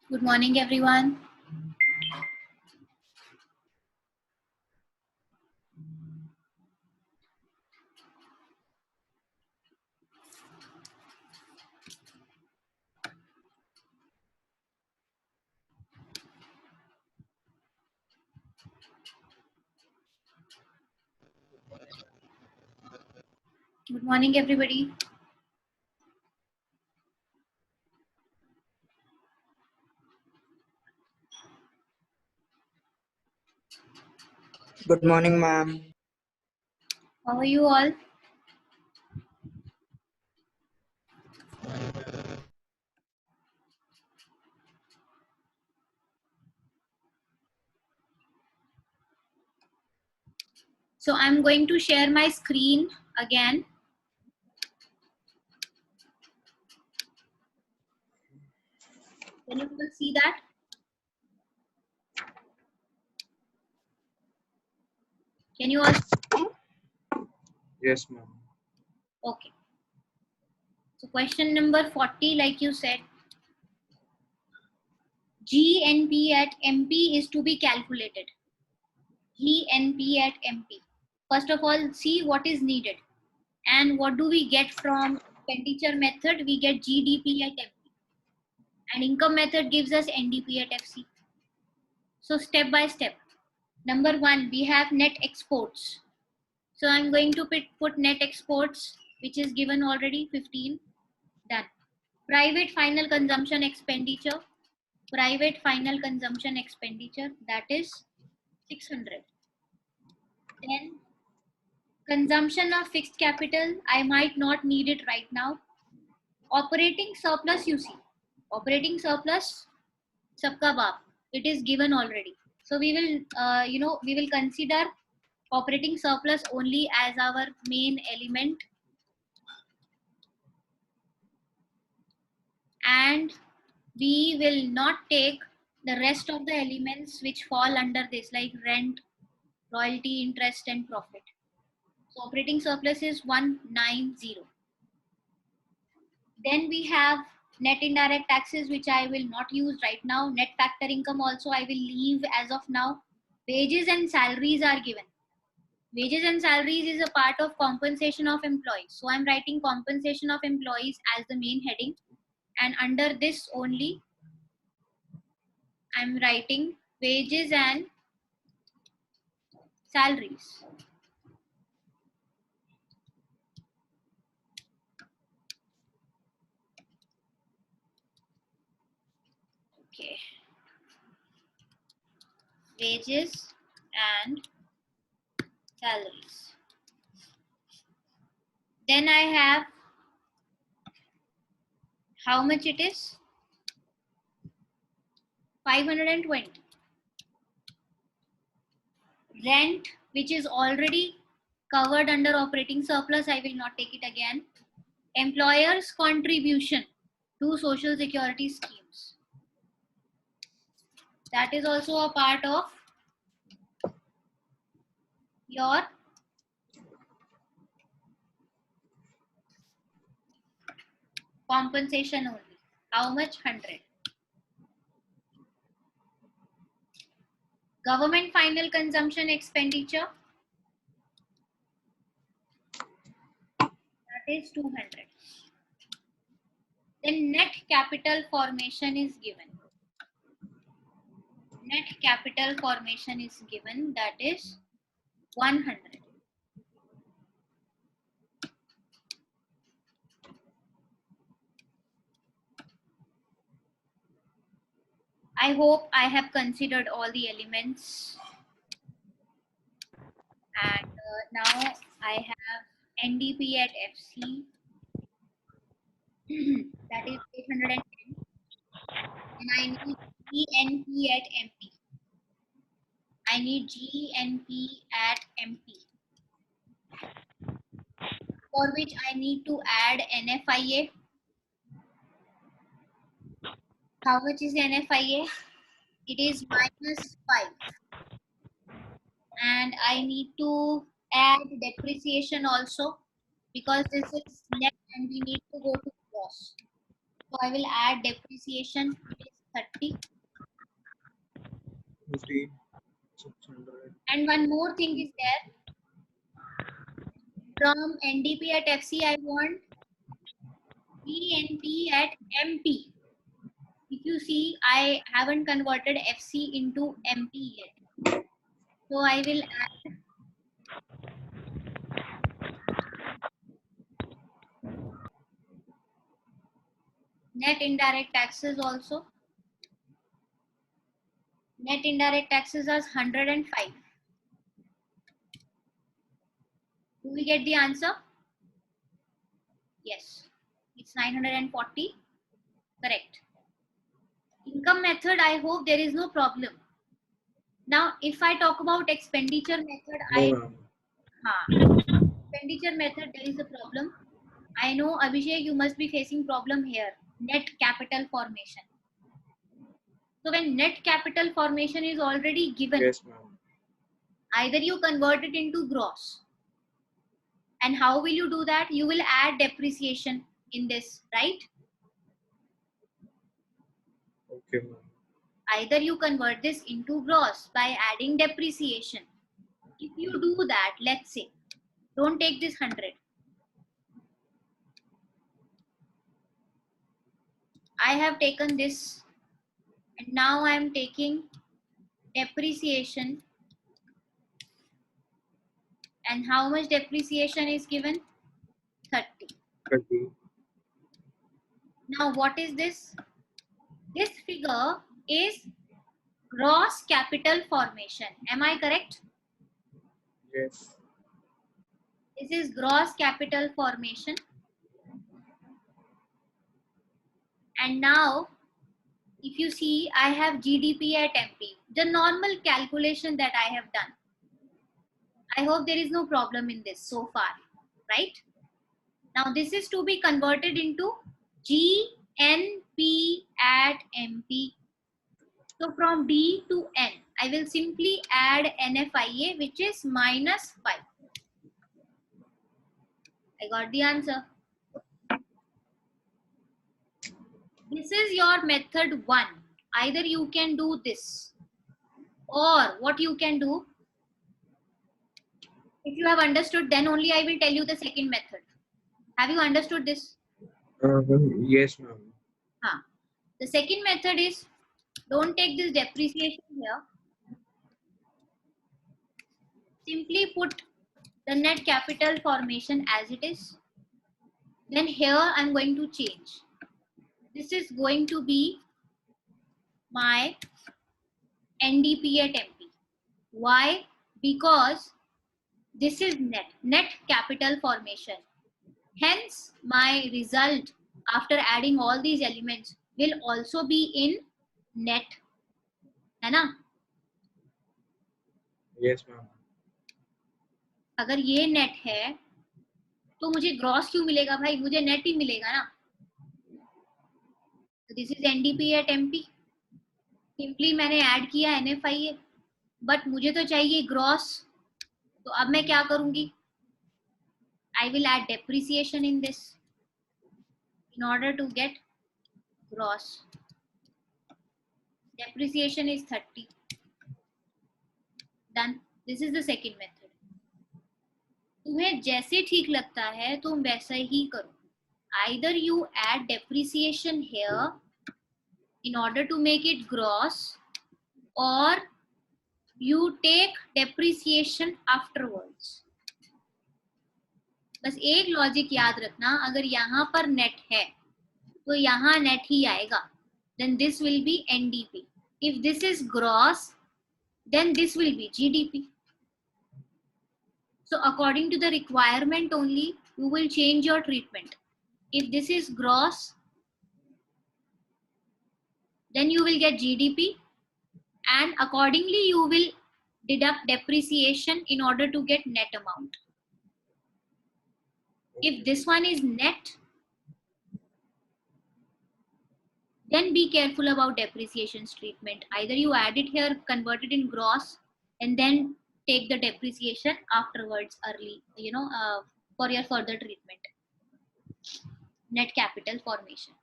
Good morning, everyone. Good morning, everybody. Good morning, ma'am. How are you all? So I'm going to share my screen again. Can you all see that? Can you all? Yes, ma'am. Okay. So question number 40, like you said, GNP at MP is to be calculated. GNP at MP. First of all, see what is needed. And what do we get from expenditure method? We get GDP at MP. And income method gives us NDP at FC. So step by step. Number one, we have net exports. So I'm going to put net exports, which is given already 15. Done. Private final consumption expenditure. Private final consumption expenditure, that is 600. Then consumption of fixed capital, I might not need it right now. Operating surplus, you see. Operating surplus, sabka baap. It is given already. So we will, we will consider operating surplus only as our main element, and we will not take the rest of the elements which fall under this, like rent, royalty, interest, and profit. So operating surplus is 190. Then we have net indirect taxes, which I will not use right now. Net factor income also I will leave as of now. Wages and salaries are given. Wages and salaries is a part of compensation of employees. So I'm writing compensation of employees as the main heading. And under this only, I'm writing wages and salaries. Okay. Wages and salaries. Then I have how much it is? 520. Rent, which is already covered under operating surplus, I will not take it again. Employers' contribution to social security schemes. That is also a part of your compensation only. How much? 100. Government final consumption expenditure. That is 200. Then net capital formation is given. Net capital formation is given, that is 100. I hope I have considered all the elements. And now I have NDP at FC. That is 810. And I need GNP at MP. I need GNP at MP, for which I need to add NFIA. How much is NFIA? It is -5. And I need to add depreciation also, because this is net and we need to go to gross. So I will add depreciation, it is 30. 15, 600. And one more thing is there. From NDP at FC, I want GNP at MP. If you see, I haven't converted FC into MP yet. So I will add net indirect taxes also. Net indirect taxes are 105. Do we get the answer? Yes. It's 940. Correct. Income method, I hope there is no problem. Now, if I talk about expenditure method, No, ma'am. Expenditure method, there is a problem. I know, Abhishek, you must be facing problem here. Net capital formation. So when net capital formation is already given, Yes, ma'am. either you convert it into gross. And how will you do that? You will add depreciation in this, right? Okay, ma'am. Either you convert this into gross by adding depreciation. If you do that, let's say, don't take this 100. I have taken this and now I am taking depreciation. And how much depreciation is given? 30. 30. Now what is this? This figure is gross capital formation. Am I correct? Yes. This is gross capital formation. And now, if you see, I have GDP at MP, the normal calculation that I have done. I hope there is no problem in this so far, right? Now, this is to be converted into GNP at MP. So, from D to N, I will simply add NFIA, which is minus 5. I got the answer. This is your method 1. Either you can do this or what you can do. If you have understood, then only I will tell you the second method. Have you understood this? Yes, ma'am. The second method is, don't take this depreciation here. Simply put the net capital formation as it is. Then here I'm going to change. This is going to be my NDP at MP. Why? Because this is net capital formation. Hence, my result after adding all these elements will also be in net. है ना? Yes, ma'am. अगर ये net है तो मुझे gross क्यों मिलेगा भाई? मुझे नेट ही मिलेगा ना. This is NDP at MP. Simply मैंने ऐड किया एनएफआईए, बट मुझे तो चाहिए ग्रॉस. तो अब मैं क्या करूंगी? I will add depreciation in this in order to get gross. Depreciation is 30. Done. This is the second method. तुम्हें जैसे ठीक लगता है तुम वैसा ही करो. Either you add depreciation here in order to make it gross, or you take depreciation afterwards. बस एक लॉजिक याद रखना, अगर यहाँ पर नेट है तो यहाँ नेट ही आएगा. Then this will be NDP. If this is gross, then this will be GDP. So according to the requirement only, you will change your treatment. If this is gross, then you will get GDP, and accordingly you will deduct depreciation in order to get net amount. If this one is net, then be careful about depreciation's treatment. Either you add it here, convert it in gross, and then take the depreciation afterwards early, for your further treatment. Net capital formation.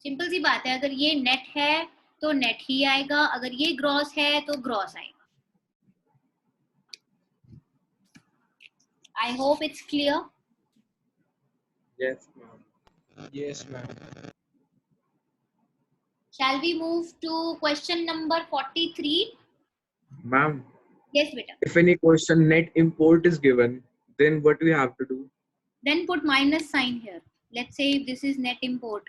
Simple सी बात है, अगर ये net है तो net ही आएगा, अगर ये ग्रॉस है तो ग्रॉस आएगा. I hope it's clear. Yes, ma'am. Yes, ma'am. Shall we move to question number 43? Ma'am, Yes, beta. if any question net import is given, then what we have to do? Then put minus sign here. Let's say if this is net import.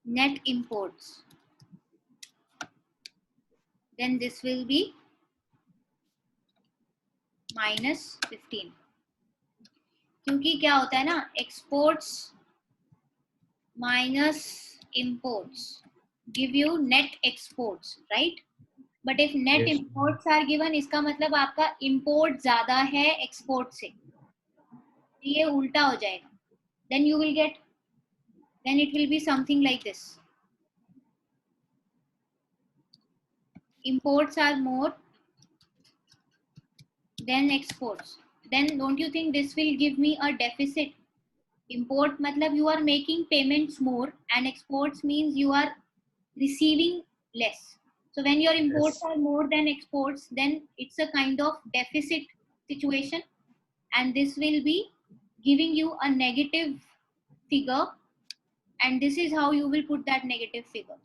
Net imports. Then this will be minus 15. क्योंकि क्या होता है ना, exports minus imports give you net exports, right? But if net Yes. imports are given, इसका मतलब आपका import ज्यादा है export से, ये उल्टा हो जाएगा. Then you will get, then it will be something like this. Imports are more than exports. Then don't you think this will give me a deficit? Import matlab you are making payments more, and exports means you are receiving less. So when your imports Yes. are more than exports, then it's a kind of deficit situation, and this will be giving you a negative figure, and this is how you will put that negative figure.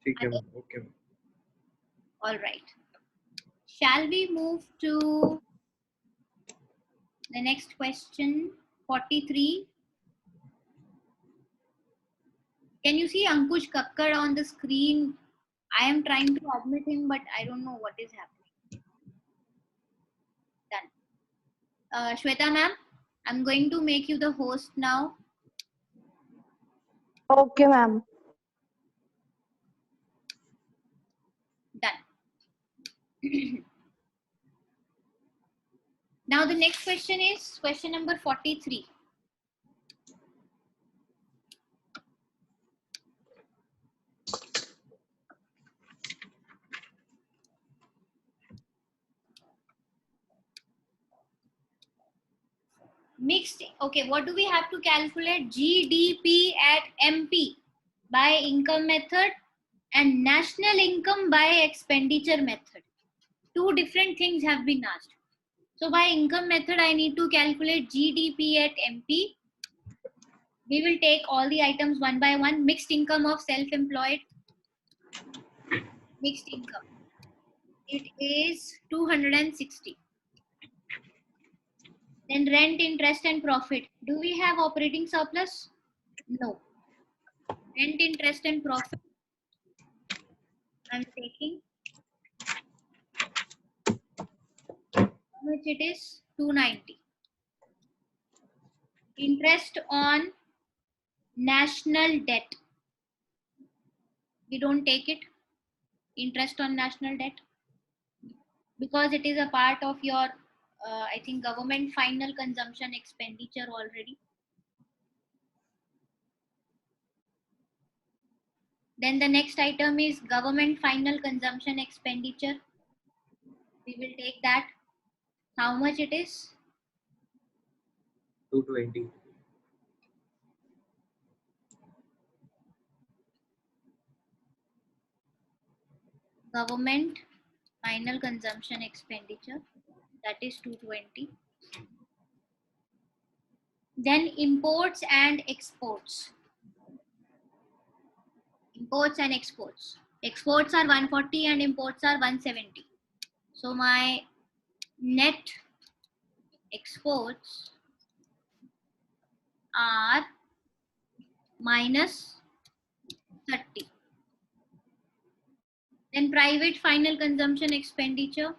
ठीक है, ma'am. Okay, ma'am. All right. Shall we move to the next question, 43? Can you see Ankush Kakkar on the screen? I am trying to admit him, but I don't know what is happening. Done. Shweta ma'am, I'm going to make you the host now. Okay, ma'am. Done. Now the next question is question number 43. Mixed, okay, what do we have to calculate? GDP at MP by income method and national income by expenditure method. Two different things have been asked. So by income method, I need to calculate GDP at MP. We will take all the items one by one. Mixed income of self-employed. Mixed income. It is 260. Then rent, interest, and profit. Do we have operating surplus? No. Rent, interest, and profit. I'm taking. How much it is? 290. Interest on national debt. We don't take it. Interest on national debt, because it is a part of your, I think, government final consumption expenditure already. Then the next item is government final consumption expenditure. We will take that. How much it is? 220. Government final consumption expenditure, that is 220. Then imports and exports. Imports and exports. Exports are 140 and imports are 170. So my net exports are minus 30. Then private final consumption expenditure,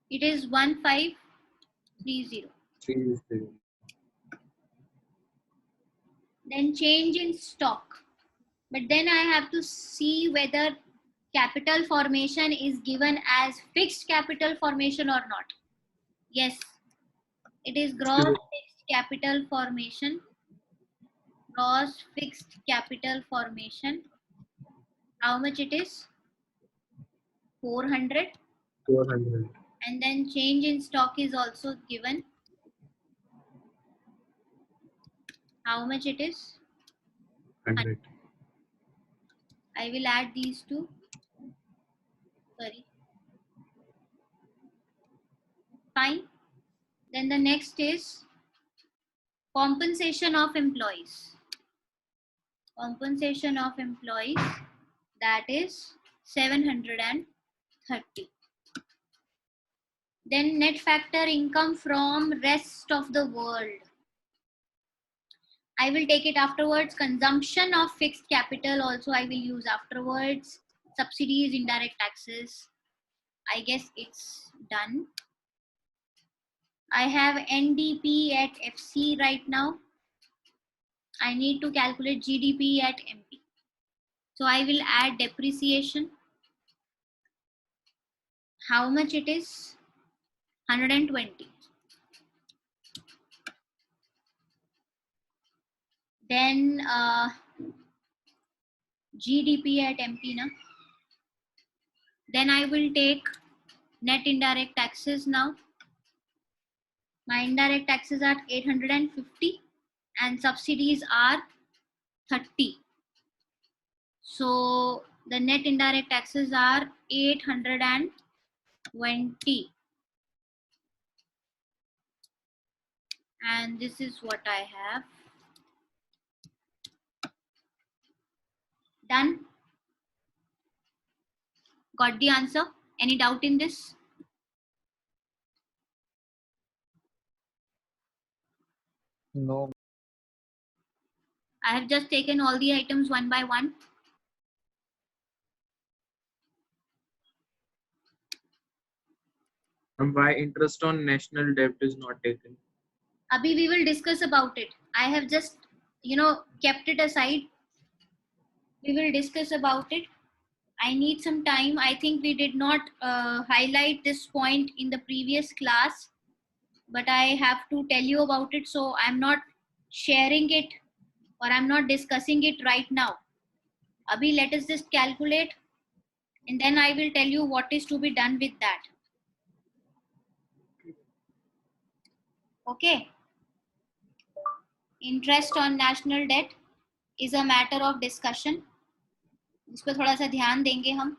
it is 1530. 3. Then change in stock. But then I have to see whether capital formation is given as fixed capital formation or not. Yes, it is gross fixed capital formation. Gross fixed capital formation. How much it is? 400. 400. And then change in stock is also given. How much it is? 100. I will add these two. Sorry. Fine. Then the next is compensation of employees. Compensation of employees, that is 730. Then net factor income from rest of the world. I will take it afterwards. Consumption of fixed capital also I will use afterwards. Subsidies, indirect taxes. I guess it's done. I have NDP at FC right now. I need to calculate GDP at MP. So I will add depreciation. How much it is? 120. Then GDP at MP now. Then I will take net indirect taxes now. My indirect taxes are 850 and subsidies are 30. So the net indirect taxes are 820. And this is what I have. Done. Got the answer? Any doubt in this? No. I have just taken all the items one by one. And why interest on national debt is not taken? Abhi, we will discuss about it. I have just, kept it aside. We will discuss about it. I need some time. I think we did not highlight this point in the previous class, but I have to tell you about it. So I'm not sharing it or I'm not discussing it right now. Abhi, let us just calculate and then I will tell you what is to be done with that. Okay. Interest on national debt is a matter of discussion. इस पर थोड़ा सा ध्यान देंगे हम.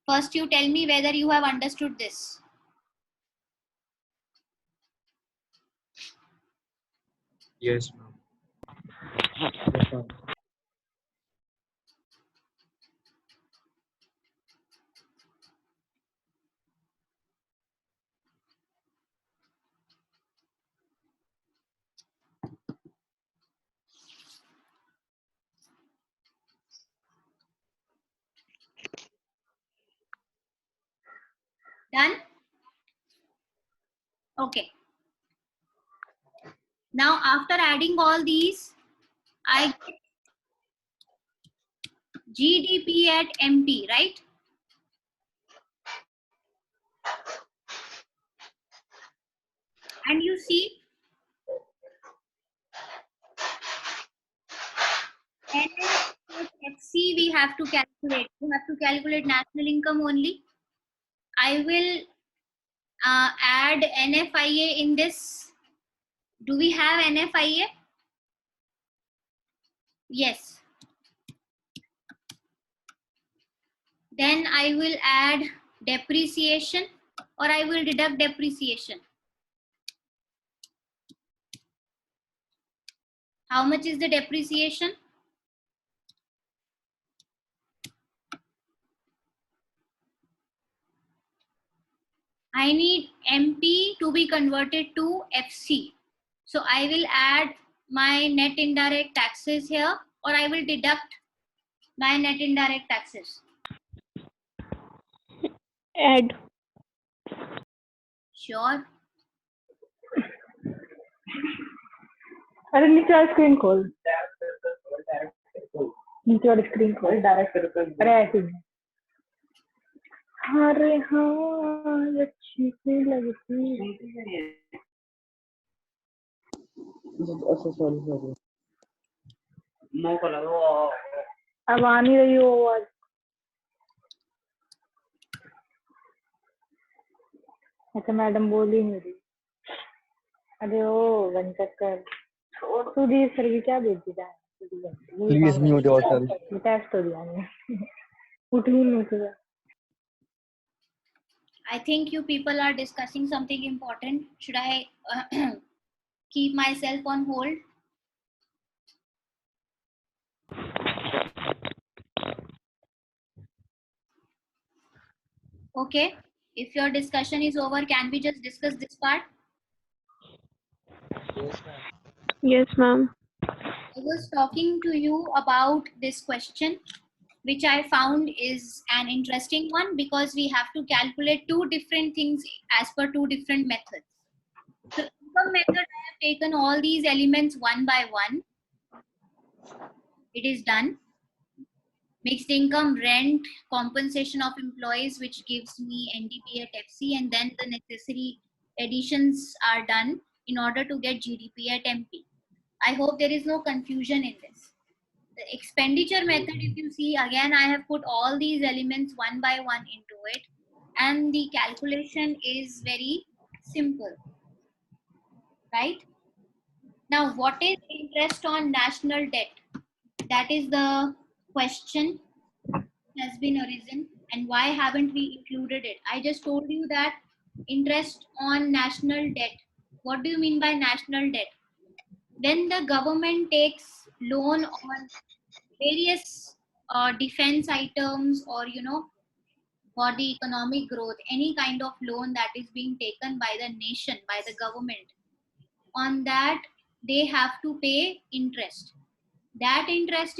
First, you tell me whether you have understood this. Yes, ma'am. Done? Okay. Now, after adding all these, I get GDP at MP, right? And you see, NFC we have to calculate. You have to calculate national income only. I will add NFIA in this. Do we have NFIA? Yes. Then I will add depreciation or I will deduct depreciation. How much is the depreciation? I need MP to be converted to FC. So I will add my net indirect taxes here or I will deduct my net indirect taxes. Add. Sure. अरे नीचे वाला screen खोल. नीचे वाला screen खोल. अरे ऐसे ही. अरे हाँ अच्छी सी लगती है. Sorry. अब आ नहीं रही हो आवाज. अच्छा मैडम बोल ही नहीं रही। अरे ओ वन चक्कर तू दी सर की क्या बेइज्जती है? Please mute yourself. टेस्ट हो दिया मैंने। उठ ही नहीं किया। I think you people are discussing something important. Should I keep myself on hold? Okay. If your discussion is over, can we just discuss this part? Yes, ma'am. I was talking to you about this question, which I found is an interesting one because we have to calculate two different things as per two different methods. So, income method, I have taken all these elements one by one. It is done. Mixed income, rent, compensation of employees, which gives me NDP at FC, and then the necessary additions are done in order to get GDP at MP. I hope there is no confusion in this. The expenditure method, if you see, again, I have put all these elements one by one into it, and the calculation is very simple, right? Now, what is interest on national debt? That is the question has been arisen, and why haven't we included it? I just told you that interest on national debt. What do you mean by national debt? When the government takes loan on various defense items, or for the economic growth, any kind of loan that is being taken by the nation, by the government, on that they have to pay interest. That interest